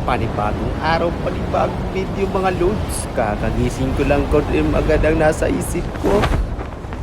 Panibagong araw, panibagong video mga lods. Kakagising ko lang ko rin agad ang nasa isip ko.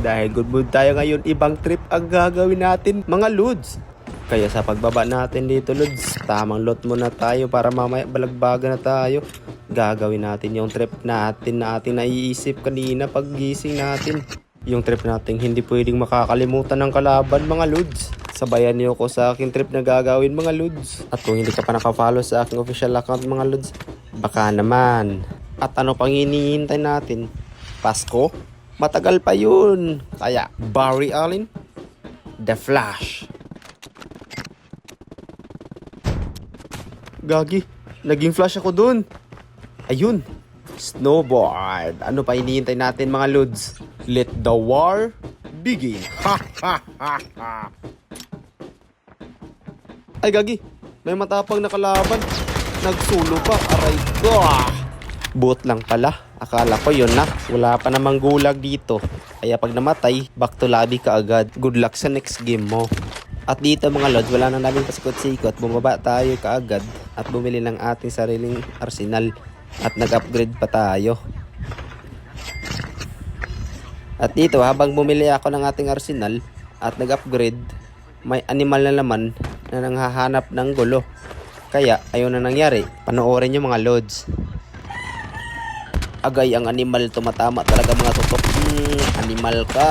Dahil good mood tayo ngayon, ibang trip ang gagawin natin mga lods. Kaya sa pagbaba natin dito lods, tamang lot muna tayo para mamaya balagbaga na tayo. Gagawin natin yung trip natin na ating naiisip kanina paggising natin. Yung trip natin hindi pwedeng makakalimutan ng kalaban mga lods. Sabayan niyo ko sa aking trip na gagawin mga lods. At kung hindi ka pa naka-follow sa aking official account mga lods, baka naman. At ano pang hinihintay natin? Pasko? Matagal pa yun. Kaya Barry Allen, The Flash. Gagi, naging flash ako dun. Ayun, snowboard. Ano pa hinihintay natin mga lods? Let the war begin. Ha ha ha ha. Ay gagi, may matapang na kalaban. Nagsulo pa, aray ko. Boot lang pala. Akala ko yun na. Wala pa namang gulag dito. Kaya pag namatay, back to lobby ka agad. Good luck sa next game mo. At dito mga lods, wala na namin pasikot-sikot. Bumaba tayo kaagad at bumili ng ating sariling arsenal. At nag-upgrade pa tayo. At dito, habang bumili ako ng ating arsenal at nag-upgrade, may animal na naman na nanghahanap ng gulo. Kaya ayun na nangyari. Panoorin nyo mga lods. Agay ang animal, tumatama talaga mga tutok. Animal ka.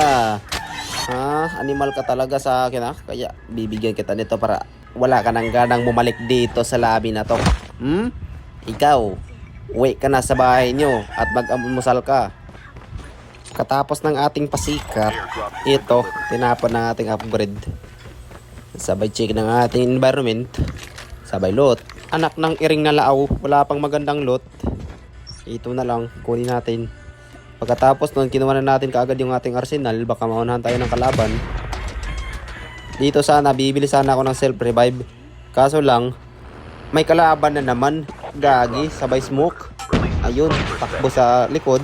Ha? Animal ka talaga sa akin ha. Kaya bibigyan kita nito para wala ka nang ganang bumalik dito sa labi na to. Ikaw, uwi ka na sa bahay nyo at mag-amusal ka. Katapos ng ating pasikat, ito, tinapon ng ating upgrade. Sabay check ng ating environment. Sabay loot. Anak ng iring na laaw. Wala pang magandang loot. Ito na lang. Kunin natin. Pagkatapos nun, kinuha na natin kaagad yung ating arsenal. Baka maunahan tayo ng kalaban. Dito sana, bibili sana ako ng self-revive. Kaso lang, may kalaban na naman. Gagi, sabay smoke. Ayun, takbo sa likod.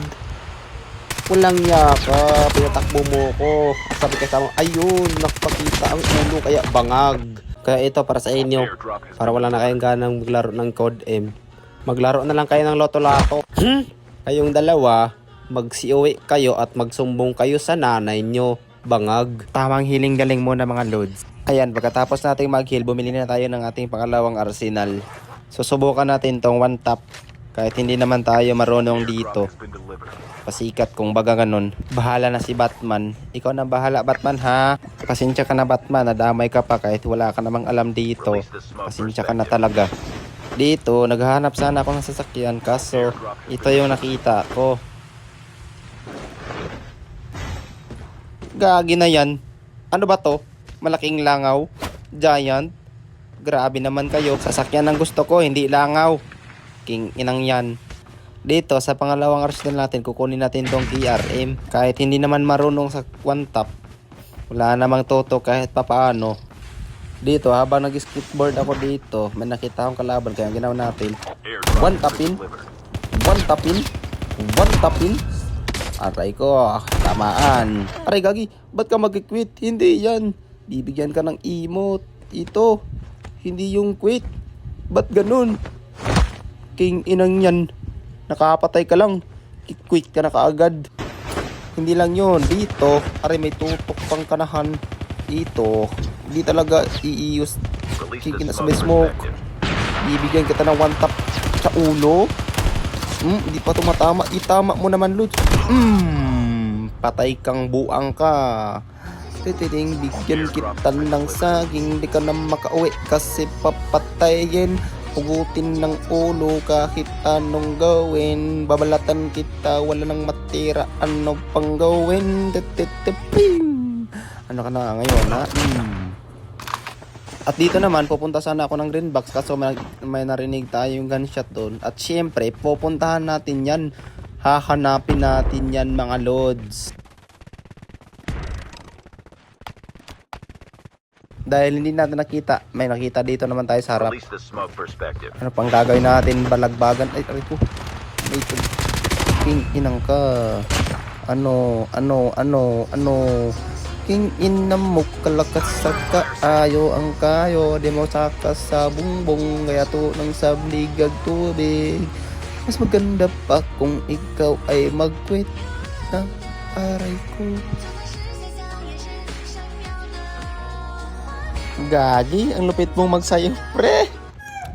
Walang yaka, pinatakbo mo ko. Sabi kasama, ayun, nakapakita ang ulo, kaya bangag. Kaya ito para sa inyo, para wala na kayong ganang maglaro ng Code M. Maglaro na lang kayo ng Loto-Lato. Kayong dalawa, magsiuwi kayo at magsumbong kayo sa nanay nyo. Bangag. Tamang healing galing muna mga loads. Ayan, pagkatapos natin mag-heal, bumili na tayo ng ating pangalawang arsenal. Susubukan natin tong one tap. Kahit hindi naman tayo marunong dito. Pasikat kung baga ganun. Bahala na si Batman. Ikaw na bahala Batman ha. Pasensya ka na Batman. Nadamay ka pa kahit wala ka namang alam dito. Pasensya ka na talaga. Dito, naghahanap sana ako ng sasakyan. Kaso, ito yung nakita ko. Gagi na yan. Ano ba to? Malaking langaw? Giant? Grabe naman kayo. Sasakyan ang gusto ko, hindi langaw. King inang yan. Dito sa pangalawang arsenal natin, kukunin natin tong TRM. Kahit hindi naman marunong sa one tap, wala namang toto kahit papaano. Dito habang nag-skateboard ako dito, may nakita akong kalaban kaya ginawa natin. One tapin. One tapin. One tapin. Aray ko, tamaan. Aray gagi, ba't ka mag-quit? Hindi yan. Bibigyan ka ng emote. Ito, hindi yung quit. Ba't ganun? King inang yan. Nakapatay ka lang. Quit ka na kaagad. Hindi lang yun. Dito, aray may tutok pang kanahan. Dito, hindi talaga iius. Kikina sa may smoke. Bibigyan kita ng one tap sa ulo. Hindi pa tumatama. Itama mo naman, Lutz. Patay kang buang ka. Titiring, bigyan kita ng saging. Di ka na makauwi kasi papatayin. Pugutin ng ulo kahit anong gawin. Babalatan kita, wala nang matira. Ano pang gawin? Ano ka na ngayon ha? At dito naman, pupunta sana ako ng green box. Kaso may narinig tayong gunshot doon. At syempre, pupuntahan natin yan. Hahanapin natin yan mga lods. Dahil hindi natin nakita, may nakita dito naman tayo sa harap. Ano pang gagawin natin? Balagbagan. Ay, aray ko. May king inang ka. Ano. King ina mo kalakas sa kaayo ang kayo. Di mo sakas sa bungbong. Kaya to ng sabligag tubig. Mas maganda pa kung ikaw ay mag-quit na aray ko. Gagi, ang lupit mong magsayo, pre.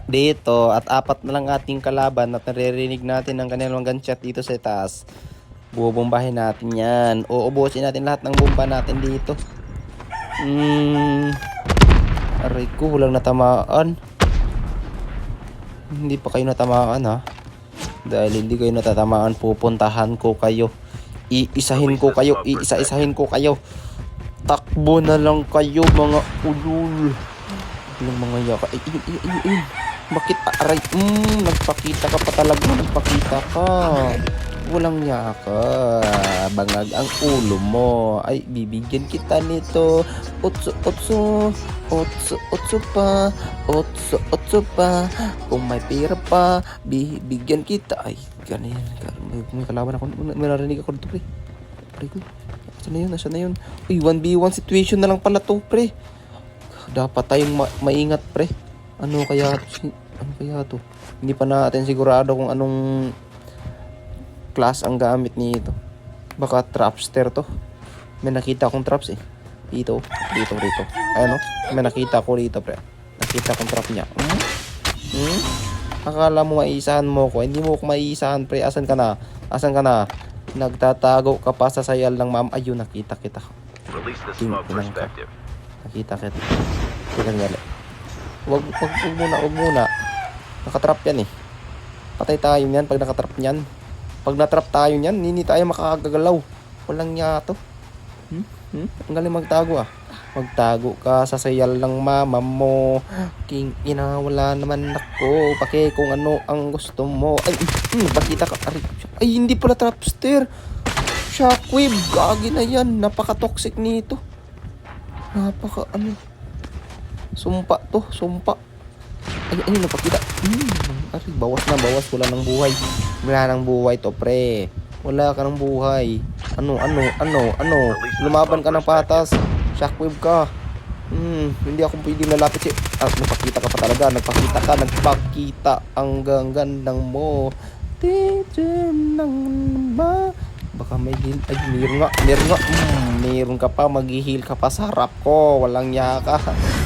Dito, at apat na lang ating kalaban at naririnig natin ang kanilang gunshot dito sa taas. Bubombahin natin yan. Uubusin natin lahat ng bomba natin dito. Aray ko, walang natamaan. Hindi pa kayo natamaan ha. Dahil hindi kayo natatamaan, pupuntahan ko kayo. Iisahin ko kayo. Iisa-isahin ko kayo. Takbo na lang kayo mga ulul. Ilang mga yaka. Ay. Bakit aray? Nagpakita ka pa talaga. Nagpakita ka. Walang yaka. Bangag ang ulo mo. Ay, bibigyan kita nito. Otso pa. Kung may pera pa, bibigyan kita. Ay, ganyan. May kalaban ako. May narinig ako dito, pre. Pre ko. Asan na yun? Uy, 1v1 situation na lang pala to, pre. Dapat tayong maingat, pre. Ano kaya to? Hindi pa natin sigurado kung anong class ang gamit nito. Baka trapster to. May nakita akong traps eh. Dito. Ayan o. May nakita ko dito, pre. Nakita akong trap niya. Akala mo maiisahan mo ko. Hindi mo ko maiisahan, pre. Asan ka na? Nagtatago ka pa sa sayal ng ma'am. Ayun, nakita kita. Nakita kita. Wag muna. Nakatrap yan eh. Patay tayo niyan pag nakatrap niyan. Pag natrap tayo niyan, hindi tayo makakagalaw. Walang niya to. Ang galing magtago ah. Magtago ka sa sayal ng mama mo. King ina, wala naman ako. Pake kung ano ang gusto mo. Ay, pakita ka. Ay, hindi pala trapster. Shockwave. Gagi na yan. Napaka-toxic nito. Sumpa. Ay, napakita. Ay, bawas. Wala nang buhay to, pre. Wala ka ng buhay. Ano? Lumaban ka ng patas. Shockwave ka. Hindi ako pwedeng lalapit napakita ka pa talaga. Nagpakita. Ang gandang mo. Baka may heal. Ay, meron nga. Meron ka pa. Mag-heal ka pa sa harap ko. Walang yaka.